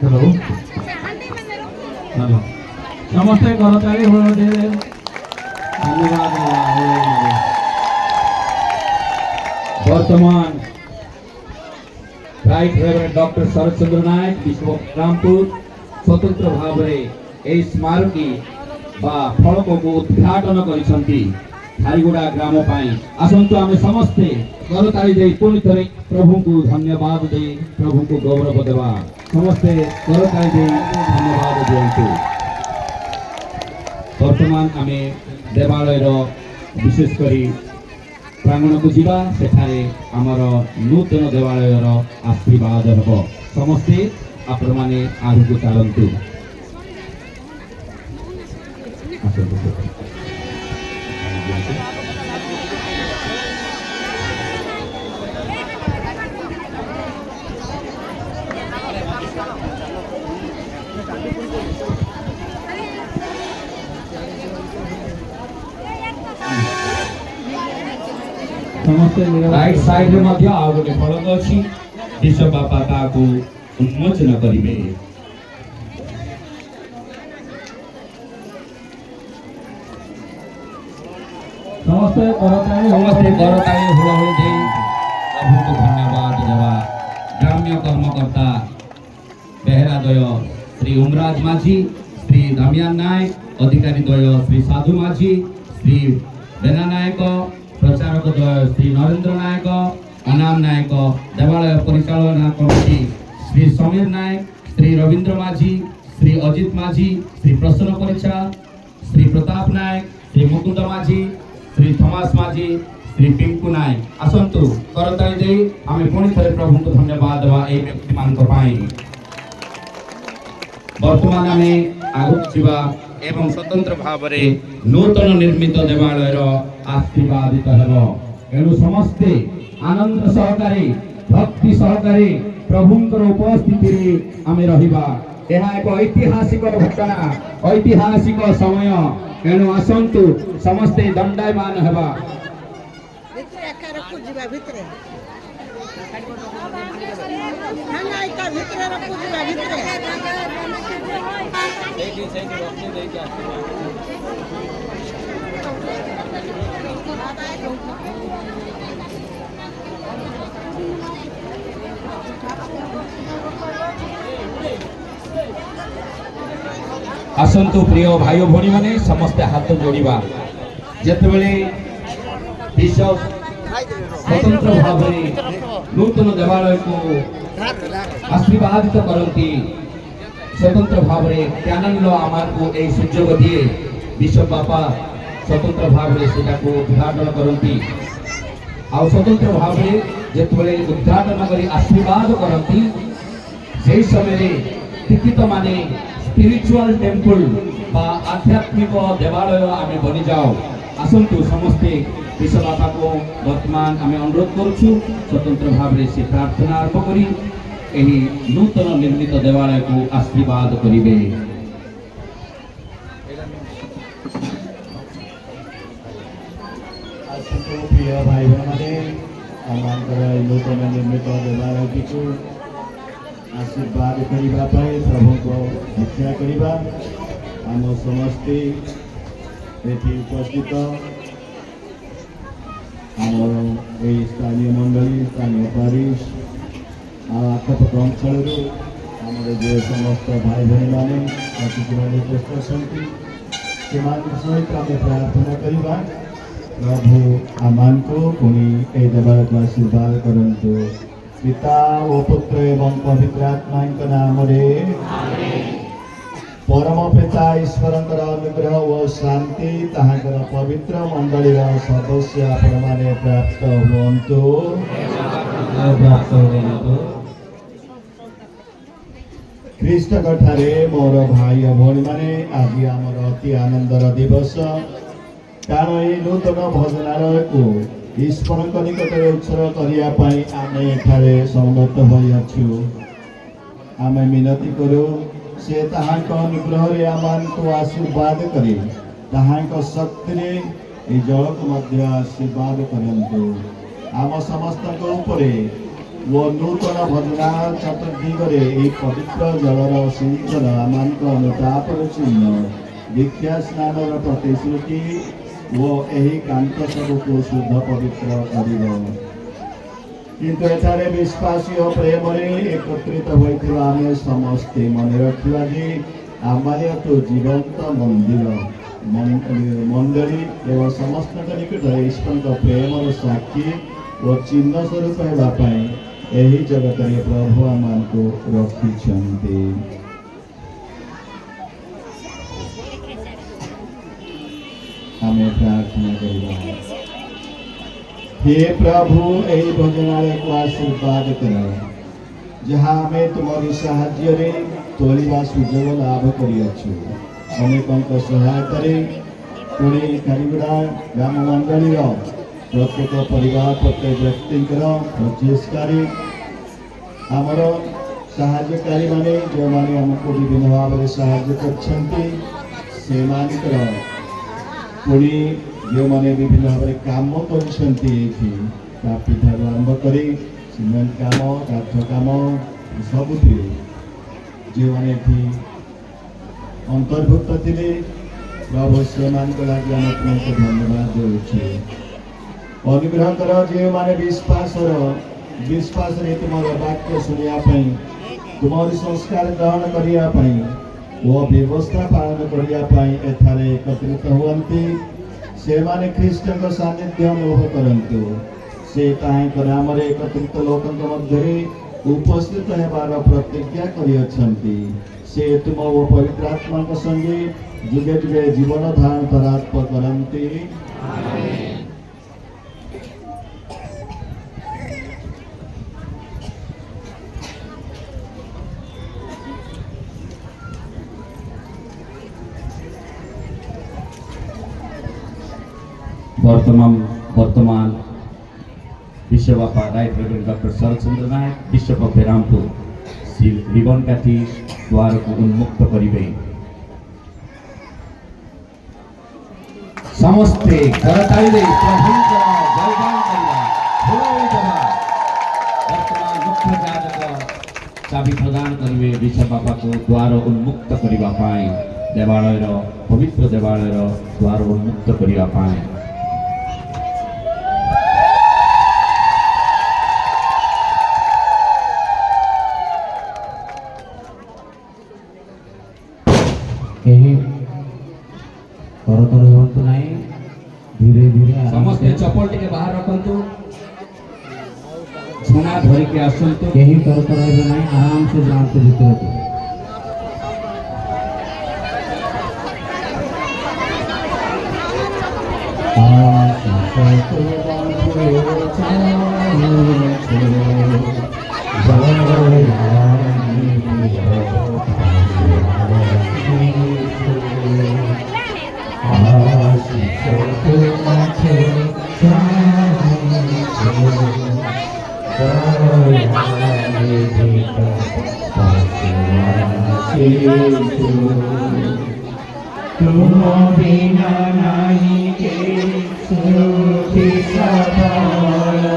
Hello hello नमस्ते करताली धन्यवाद। वर्तमान राइट रेवरेंड डॉक्टर शरद चंद्र नायक विश्वरामपुर स्वतंत्र भाव में स्मारकी फलक को उद्घाटन करिसंती खारीगुड़ा ग्राम पाई आसंतु आमे समस्ते करताली दे पुनि थरे प्रभु को धन्यवाद दे प्रभु को गौरव देवा समस्ते करताली दे धन्यवाद दियंतु। वर्तमान आमे देवालय विशेष करी प्रांगण को जीवा सेठारे आमर नूतन देवालय आशीर्वाद हबो समस्ते आपण माने आगु चलंतु। राइट साइड रे मध्य आ गोटे फलक अछि विश्व बापा ताकू उन्मोचन करिवे। समस्ते करताली हुलहुली दे प्रभु को धन्यवाद देवा। ग्राम्य कर्मकर्ता बेहरा द्वय श्री उमराज माझी श्री दामियान नायक अधिकारी द्वय श्री साधु माझी श्री बेना नायक प्रचारक द्वय श्री नरेंद्र नायक अनाम नायक देवालय परिचालना कमिटी श्री समीर नायक श्री रवींद्र माझी श्री अजित माझी श्री प्रसन्न परिचा श्री प्रताप नायक श्री मुकुंद माझी श्री थॉमस माझी श्री पिंकू नायक आसंतु करताली दे आमे पुणी थरे प्रभु को धन्यवाद देवा ए व्यक्ति मानक पाई। वर्तमान आमे आगु जीवा एवं स्वतंत्र भाव नूतन निर्मित देवालय आशीर्वादित हेलो एणु समस्ते आनंद सहकारे भक्ति सहकारे प्रभुंकर उपस्थिति आमे रहिबा। यह एक ऐतिहासिक घटना ऐतिहासिक समय एणु आसंतु समस्ते दंडायमान हेबा। आसंतु प्रिय भाई भौणी माने समस्ते हाथ जोड़िबा जेतेबेले विश्व स्वतंत्र भाव नूतन देवालय को आशीर्वादित करती स्वतंत्र भाव ज्ञानंद आमार को एक सुजोग दिए विश्व बापा स्वतंत्र भाव को उद्घाटन करती आ स्वतंत्र भाव जेतेबेले उद्घाटन करी आशीर्वाद करती से समय दीक्षित माने स्पिरिचुअल टेम्पल बा आध्यात्मिक देवालय आमे बनी जाओ। आसंतु समस्ते विश्व बापा को वर्तमान आमे अनुरोध करूछु स्वतंत्र भाव से प्रार्थना आरंभ करी एही नूतन निर्मित देवालय को आशीर्वाद करिवे। आसंतु प्रिय भाई माने आमांकर नूतन निर्मित देवालय को आशीर्वाद करने प्रभु को भिक्षा करवा आम समस्ते उपस्थित आम स्थानीय मंडली स्थानीय पारिश आखपाख अंचल आम जो समस्त भाई भाई मैंने उपस्थित सहित आम प्रार्थना करवा प्रभु आम को पुणी ए देवालय को आशीर्वाद करंतु पिता ओ पुत्र एवं पवित्र आत्मा नाम परम पिता ईश्वर अनुग्रह और शांति ताहाकर पवित्र मंडली सदस्य आपण माने प्राप्त हुंतु। ख्रीष्ट ठारे मोर भाई भौणी माने आज आमर अति आनंदर दिवस कारण ये नूतन भजनालय को ईश्वर निकट उत्सर्ग करने आम एठारे समत होइछु। आम मिनती करूँ से अनुग्रह आम को आशीर्वाद करे शक्ति जल को आशीर्वाद करंतु आम समस्त उपरे ଓ ନୂତନ ଭଜନା ଚତୁର୍ଦିଗରେ ଏହି ପବିତ୍ର ଜଳର ସିଞ୍ଚନ ଆମମାନଙ୍କ ଅନୁତାପର ଚିହ୍ନ ଦୀକ୍ଷା ସ୍ନାନର ପ୍ରତିଶ୍ରୁତି ଓ ଏହି କାନ୍ତ ସବୁକୁ ଶୁଦ୍ଧ ପବିତ୍ର କରିବ। କିନ୍ତୁ ଏଠାରେ ବିଶ୍ୱାସୀ ଓ ପ୍ରେମରେ ଏକତ୍ରିତ ହୋଇଥିବା ଆମେ ସମସ୍ତେ ମନେ ରଖିବା ଯେ ଆମମାନେ ଅଛୁ ଜୀବନ୍ତ ମଣ୍ଡଳୀ ଏବଂ ସମସ୍ତଙ୍କ ନିକଟରେ ଈଶ୍ୱରଙ୍କ ପ୍ରେମର ସାକ୍ଷୀ ଓ ଚିହ୍ନ ସ୍ୱରୂପ ହେବା ପାଇଁ ଏହି ଜଗତରେ ପ୍ରଭୁ ଆମମାନଙ୍କୁ ରଖିଛନ୍ତି। ଆମେ ପ୍ରାର୍ଥନା କରିବା। हे प्रभु ଏହି ଭୋଜନାଳୟକୁ ଆଶୀର୍ବାଦ କର, ଯାହା ଆମେ ତୁମରି ସାହାଯ୍ୟରେ ତୋଳିବା ସୁଯୋଗ ଲାଭ କରିଅଛୁ। ଅନେକଙ୍କ ସହାୟତାରେ ପୁଣି କାରିଗୁଡ଼ା ଗ୍ରାମ ମଣ୍ଡଳୀର ପ୍ରତ୍ୟେକ ପରିବାର ପ୍ରତ୍ୟେକ ବ୍ୟକ୍ତିଙ୍କର ପ୍ରଚେଷ୍ଟାରେ ଆମର ସାହାଯ୍ୟକାରୀମାନେ ଯେଉଁମାନେ ଆମକୁ ବିଭିନ୍ନ ଭାବରେ ସାହାଯ୍ୟ କରିଛନ୍ତି ସେମାନଙ୍କର ପୁଣି ଯେଉଁମାନେ ବିଭିନ୍ନ ଭାବରେ କାମ କରିଛନ୍ତି ଏଇଠି ପିଠାରୁ ଆରମ୍ଭ କରି ସିମେଣ୍ଟ କାମ କାଠ କାମ ସବୁଥିରେ ଯେଉଁମାନେ ଏଠି ଅନ୍ତର୍ଭୁକ୍ତ ଥିଲେ ପ୍ରଭୁ ସେମାନଙ୍କ ଲାଗି ଆମେ ତୁମକୁ ଧନ୍ୟବାଦ ଦେଉଛୁ। ଅନୁଗ୍ରହ କର ଯେଉଁମାନେ ବିଶ୍ୱାସରେ ତୁମର ବାକ୍ୟ ଶୁଣିବା ପାଇଁ ତୁମର ସଂସ୍କାର ଗ୍ରହଣ କରିବା ପାଇଁ ଓ ବ୍ୟବସ୍ଥା ପାଳନ କରିବା ପାଇଁ ଏଠାରେ ଏକତ୍ରିତ ହୁଅନ୍ତି ସେମାନେ ଖ୍ରୀଷ୍ଟଙ୍କ ସାନ୍ନିଧ୍ୟ ଅନୁଭବ କରନ୍ତୁ। ସେ ତାହାଙ୍କ ନାମରେ ଏକତ୍ରିତ ଲୋକଙ୍କ ମଧ୍ୟରେ ଉପସ୍ଥିତ ହେବାର ପ୍ରତିଜ୍ଞା କରିଅଛନ୍ତି। ସେ ତୁମ ଓ ପବିତ୍ର ଆତ୍ମାଙ୍କ ସଙ୍ଗେ ଯୁଗେ ଯୁଗେ ଜୀବନ ଧାରଣ ଧରାତ୍ମ କରନ୍ତି। वर्तमान विश्व बापा right reverend doctor Sharadchandra Nayak bishop of Berhampur श्री रिबन काठी द्वार को उन्मुक्त करिबे। समस्ते करतालिले प्रभुको जयगान करिबा भोलाइ देबा। वर्तमान मुख्य याजक चाबी प्रदान करिबे बिशप बापा को द्वार उन्मुक्त करिबा पाई देवालयर पवित्र देवालयर द्वार उन्मुक्त करिबा पाई। धीरे धीरे समस्ते चप्पल टिके बाहर रखंतु छुना धरि के आसंतु कहीं तरतर हेबे नहीं आराम से जांतु भीतर को तुम बिना नहीं के सुखी सवाला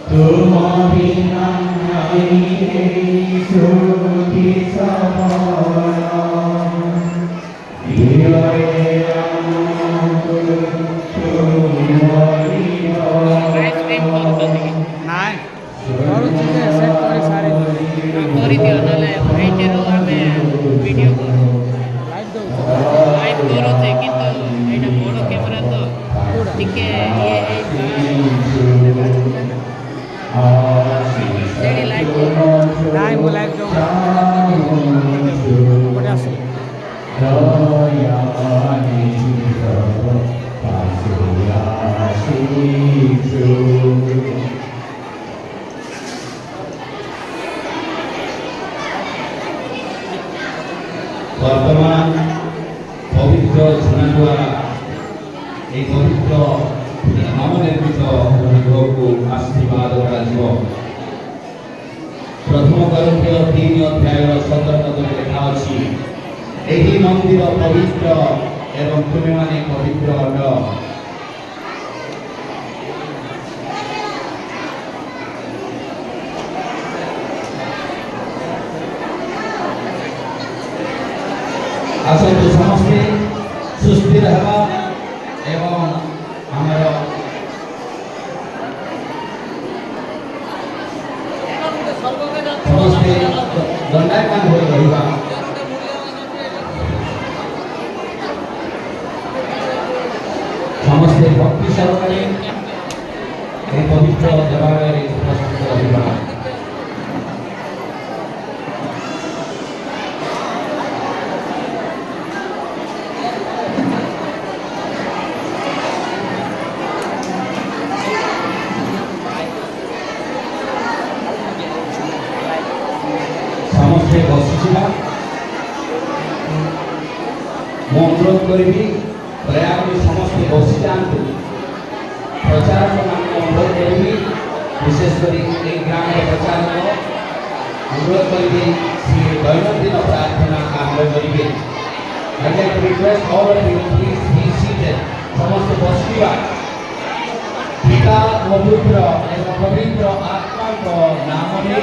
तुम बिना नहीं के सुखी सवाला वर्तमान पवित्र झुना द्वारा एक पवित्र नवनिर्मित गृह को आशीर्वाद कराଯିବ। प्रथम कोरिन्थियो 3 अध्याय 17 पद में लिखा अछि एही ମନ୍ଦିର ପବିତ୍ର ଏବଂ ତୁମେମାନେ ପବିତ୍ର ଅଟ। ଆସନ୍ତୁ ସମସ୍ତେ ସୁସ୍ଥିର ହେବା ଏବଂ ଆମର ସମସ୍ତେ ଦଣ୍ଡାୟମାନ ହୋଇ ରହିବା। ସମସ୍ତେ ଭକ୍ତି ସହକାରେ ଏହି ପବିତ୍ର ଦେବାଳୟରେ ଉପସ୍ଥିତ ରହିବା। ସମସ୍ତେ ବସିଯିବା। ମୁଁ ଅନୁରୋଧ କରିବି ଦୟାକରି ସମସ୍ତେ ବସିଯାଆନ୍ତୁ। ପ୍ରଚାରକମାନଙ୍କୁ ଅନୁରୋଧ କରିବି, ବିଶେଷ କରି ଏହି ଗ୍ରାମର ପ୍ରଚାରକ ଅନୁରୋଧ କରିବି ସେ ଦୈନନ୍ଦିନ ପ୍ରାର୍ଥନା ଆରମ୍ଭ କରିବେ। I'd like to request all of you please be seated. ସମସ୍ତେ ବସିବା। ପିତା ଓ ପୁତ୍ର ଏବଂ ପବିତ୍ର ଆତ୍ମାଙ୍କ ନାମରେ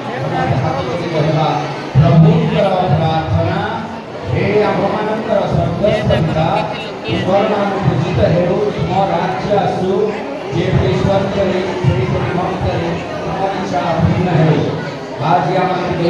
ସମସ୍ତେ ହାତ ଯୋଡ଼ି କହିବା। ପ୍ରଭୁଙ୍କର ପ୍ରାର୍ଥନା, ହେ ଆମ୍ଭମାନଙ୍କର ସ୍ୱର୍ଗସ୍ଥ ପିତା, ତୁମର ନାମ ପୂଜିତ ହେଉ, ତୁମ ରାଜ୍ୟ ଆସୁ, ଯେପରି ସ୍ୱର୍ଗରେ ସେହିପରି ମର୍ତ୍ତ୍ୟରେ ତୁମର ଇଚ୍ଛା ପୂର୍ଣ୍ଣ ହେଉ। ଆଜି ଆମମାନଙ୍କୁ